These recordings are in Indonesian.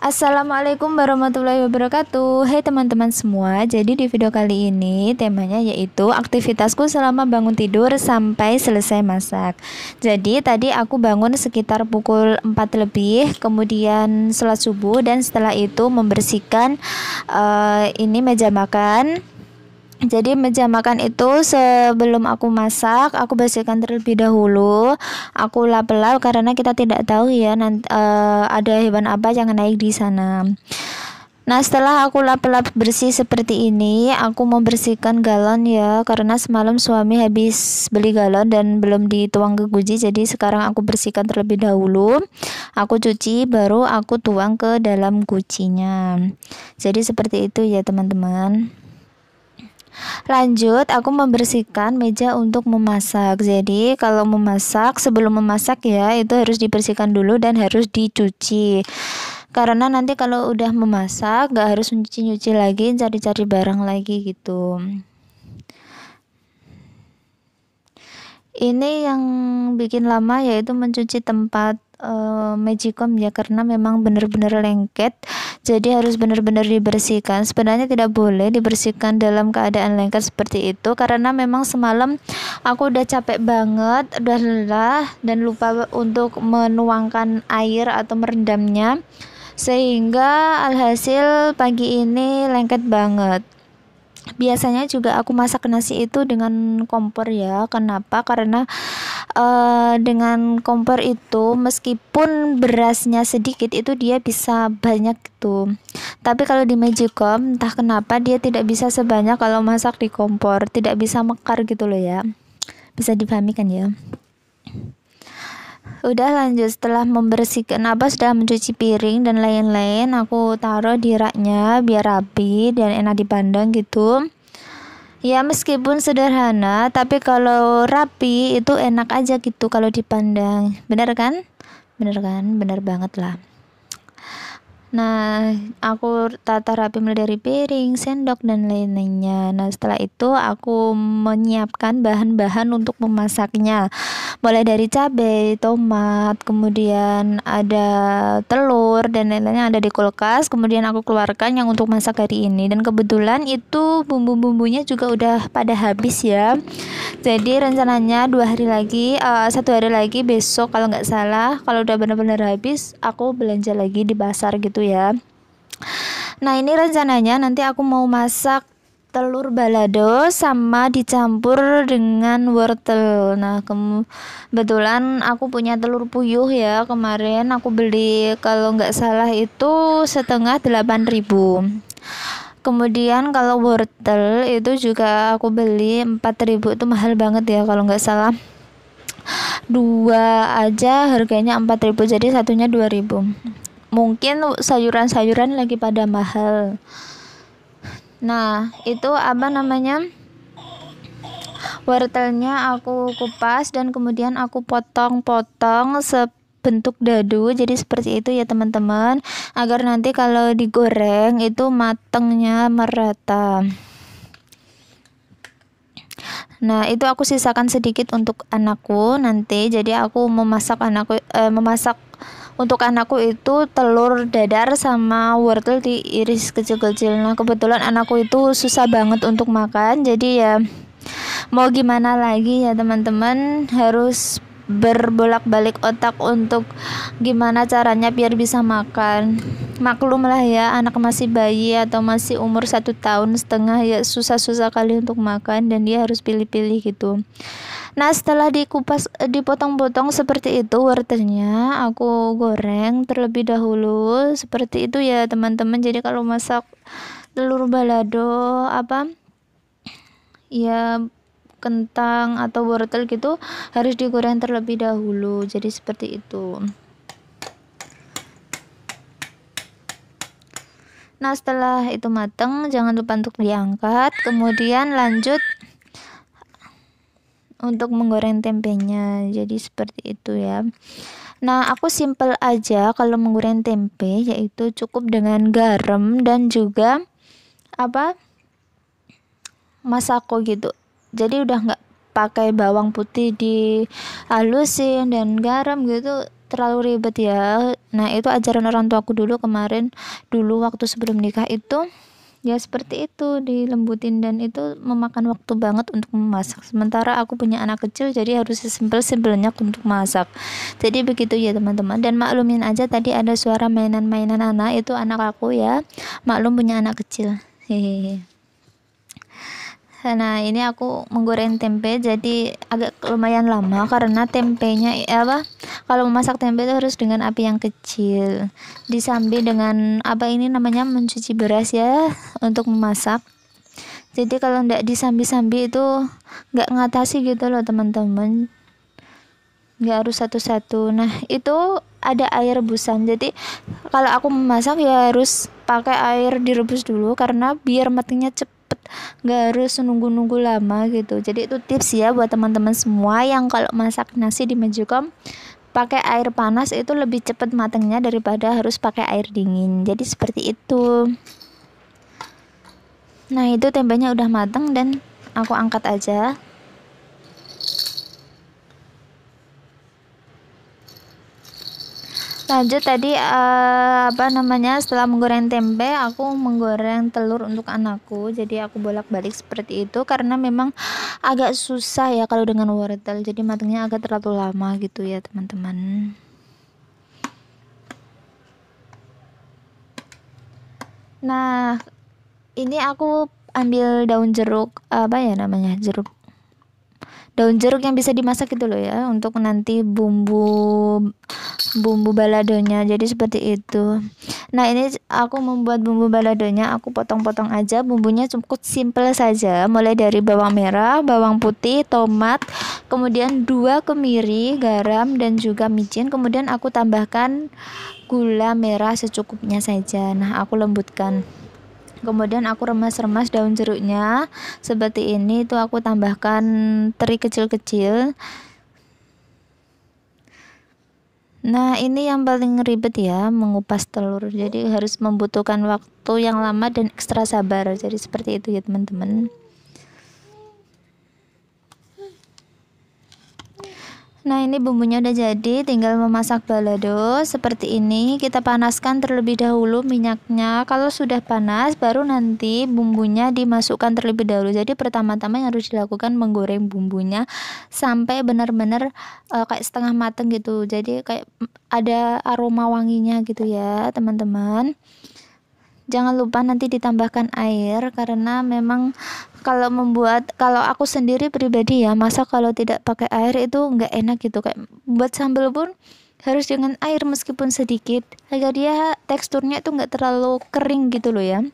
Assalamualaikum warahmatullahi wabarakatuh. Hai teman-teman semua. Jadi di video kali ini temanya yaitu aktivitasku selama bangun tidur sampai selesai masak. Jadi tadi aku bangun sekitar pukul 4 lebih, kemudian sholat subuh dan setelah itu membersihkan ini meja makan. Jadi meja makan itu sebelum aku masak, aku bersihkan terlebih dahulu. Aku lap-lap karena kita tidak tahu ya nanti ada hewan apa yang naik di sana. Nah, setelah aku lap-lap bersih seperti ini, aku membersihkan galon ya, karena semalam suami habis beli galon dan belum dituang ke guci. Jadi sekarang aku bersihkan terlebih dahulu. Aku cuci baru aku tuang ke dalam gucinya. Jadi seperti itu ya teman-teman. Lanjut, aku membersihkan meja untuk memasak. Jadi, kalau memasak, sebelum memasak ya, itu harus dibersihkan dulu dan harus dicuci. Karena nanti kalau udah memasak, gak harus nyuci-nyuci lagi, cari-cari barang lagi gitu. Ini yang bikin lama yaitu mencuci tempat magicom ya, karena memang benar-benar lengket, jadi harus benar-benar dibersihkan. Sebenarnya tidak boleh dibersihkan dalam keadaan lengket seperti itu, karena memang semalam aku udah capek banget, udah lelah dan lupa untuk menuangkan air atau merendamnya, sehingga alhasil pagi ini lengket banget. Biasanya juga aku masak nasi itu dengan kompor ya. Kenapa? Karena dengan kompor itu meskipun berasnya sedikit itu dia bisa banyak gitu. Tapi kalau di magicom entah kenapa dia tidak bisa sebanyak kalau masak di kompor, tidak bisa mekar gitu loh ya. Bisa dipahami kan ya? Udah lanjut, setelah membersihkan sudah mencuci piring dan lain-lain, aku taruh di raknya biar rapi dan enak dipandang gitu. Ya meskipun sederhana, tapi kalau rapi itu enak aja gitu kalau dipandang. Bener kan? Bener kan? Bener banget lah. Nah, aku tata rapi mulai dari piring, sendok, dan lain-lainnya. Nah, setelah itu aku menyiapkan bahan-bahan untuk memasaknya. Mulai dari cabai, tomat, kemudian ada telur, dan lain-lainnya ada di kulkas. Kemudian aku keluarkan yang untuk masak hari ini. Dan kebetulan itu bumbu-bumbunya juga udah pada habis ya. Jadi rencananya 2 hari lagi, 1 hari lagi besok kalau nggak salah, kalau udah benar-benar habis, aku belanja lagi di pasar gitu ya. Nah, ini rencananya nanti aku mau masak telur balado sama dicampur dengan wortel. Nah, kebetulan aku punya telur puyuh ya, kemarin aku beli kalau nggak salah itu setengah 8.000. Kemudian kalau wortel itu juga aku beli 4.000, itu mahal banget ya kalau nggak salah. Dua aja harganya 4.000, jadi satunya 2.000. Mungkin sayuran-sayuran lagi pada mahal. Nah, itu wortelnya aku kupas dan kemudian aku potong-potong sebentuk dadu. Jadi seperti itu ya teman-teman, agar nanti kalau digoreng itu matengnya merata. Nah, itu aku sisakan sedikit untuk anakku nanti. Jadi aku memasak untuk anakku itu telur dadar sama wortel diiris kecil-kecil. Nah, kebetulan anakku itu susah banget untuk makan. Jadi ya mau gimana lagi ya teman-teman, harus berbolak-balik otak untuk gimana caranya biar bisa makan. Maklum lah ya, anak masih bayi atau masih umur 1 tahun setengah ya susah-susah kali untuk makan, dan dia harus pilih-pilih gitu. Nah, setelah dipotong-potong seperti itu wortelnya, aku goreng terlebih dahulu seperti itu ya teman-teman. Jadi kalau masak telur balado ya kentang atau wortel gitu harus digoreng terlebih dahulu. Jadi seperti itu. Nah, setelah itu matang, jangan lupa untuk diangkat. Kemudian lanjut untuk menggoreng tempenya. Jadi seperti itu ya. Nah, aku simple aja kalau menggoreng tempe, yaitu cukup dengan garam dan juga masako gitu. Jadi udah nggak pakai bawang putih dihalusin dan garam gitu, terlalu ribet ya. Nah itu ajaran orang tuaku dulu kemarin, dulu waktu sebelum nikah itu ya seperti itu, dilembutin, dan itu memakan waktu banget untuk memasak. Sementara aku punya anak kecil, jadi harus sesimpel-simpelnya untuk masak. Jadi begitu ya teman-teman. Dan maklumin aja tadi ada suara mainan-mainan anak, itu anak aku ya. Maklum punya anak kecil. Hehehe. Nah ini aku menggoreng tempe, jadi agak lumayan lama karena tempenya kalau memasak tempe itu harus dengan api yang kecil, disambi dengan apa ini namanya, mencuci beras ya untuk memasak. Jadi kalau ndak disambi-sambi itu nggak ngatasi gitu loh teman-teman, nggak harus satu-satu. Nah itu ada air rebusan, jadi kalau aku memasak ya harus pakai air direbus dulu karena biar matangnya cepet, nggak harus nunggu-nunggu lama gitu. Jadi itu tips ya buat teman-teman semua yang kalau masak nasi di Magicom pakai air panas itu lebih cepat matangnya daripada harus pakai air dingin. Jadi seperti itu. Nah itu tempenya udah matang dan aku angkat aja. Lanjut tadi setelah menggoreng tempe aku menggoreng telur untuk anakku, jadi aku bolak-balik seperti itu karena memang agak susah ya kalau dengan wortel, jadi matangnya agak terlalu lama gitu ya teman-teman. Nah ini aku ambil daun jeruk, daun jeruk yang bisa dimasak gitu loh ya, untuk nanti bumbu baladonya, jadi seperti itu. Nah ini aku membuat bumbu baladonya, aku potong-potong aja, bumbunya cukup simple saja, mulai dari bawang merah, bawang putih, tomat, kemudian 2 kemiri, garam, dan juga micin, kemudian aku tambahkan gula merah secukupnya saja. Nah aku lembutkan, kemudian aku remas-remas daun jeruknya seperti ini, itu aku tambahkan teri kecil-kecil. Nah ini yang paling ribet ya, mengupas telur, jadi harus membutuhkan waktu yang lama dan ekstra sabar, jadi seperti itu ya teman-teman. Nah ini bumbunya udah jadi, tinggal memasak balado seperti ini. Kita panaskan terlebih dahulu minyaknya, kalau sudah panas baru nanti bumbunya dimasukkan terlebih dahulu. Jadi pertama-tama yang harus dilakukan menggoreng bumbunya sampai benar-benar kayak setengah mateng gitu, jadi kayak ada aroma wanginya gitu ya teman-teman. Jangan lupa nanti ditambahkan air, karena memang kalau aku sendiri pribadi ya, masak kalau tidak pakai air itu nggak enak gitu. Kayak buat sambal pun harus dengan air meskipun sedikit, agar dia teksturnya itu nggak terlalu kering gitu loh ya.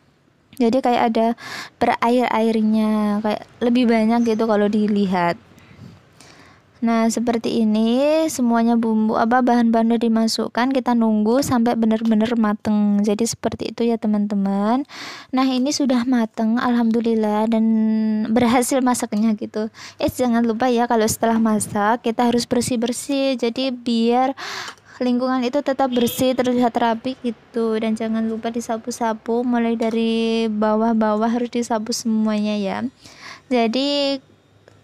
Jadi kayak ada berair-airnya, kayak lebih banyak gitu kalau dilihat. Nah seperti ini semuanya bahan-bahan udah dimasukkan, kita nunggu sampai benar-benar mateng. Jadi seperti itu ya teman-teman. Nah ini sudah mateng alhamdulillah, dan berhasil masaknya gitu. Jangan lupa ya, kalau setelah masak kita harus bersih-bersih, jadi biar lingkungan itu tetap bersih, terlihat rapi gitu. Dan jangan lupa disapu-sapu, mulai dari bawah-bawah harus disapu semuanya ya. Jadi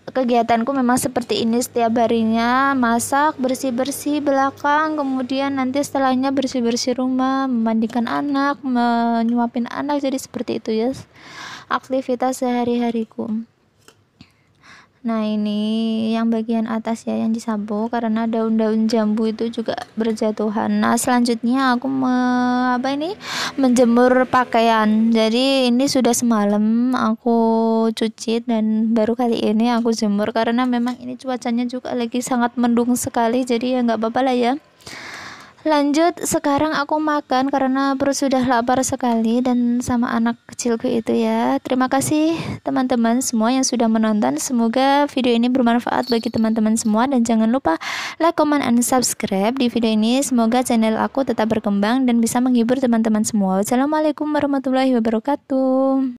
kegiatanku memang seperti ini setiap harinya, masak, bersih-bersih belakang, kemudian nanti setelahnya bersih-bersih rumah, memandikan anak, menyuapin anak, jadi seperti itu ya aktivitas sehari-hariku. Nah ini yang bagian atas ya yang disapu, karena daun-daun jambu itu juga berjatuhan. Nah selanjutnya aku menjemur pakaian. Jadi ini sudah semalam aku cuci dan baru kali ini aku jemur, karena memang ini cuacanya juga lagi sangat mendung sekali, jadi ya nggak apa-apa lah ya. Lanjut, sekarang aku makan karena perut sudah lapar sekali, dan sama anak kecilku itu ya. Terima kasih teman-teman semua yang sudah menonton. Semoga video ini bermanfaat bagi teman-teman semua, dan jangan lupa like, comment, and subscribe di video ini. Semoga channel aku tetap berkembang dan bisa menghibur teman-teman semua. Wassalamualaikum warahmatullahi wabarakatuh.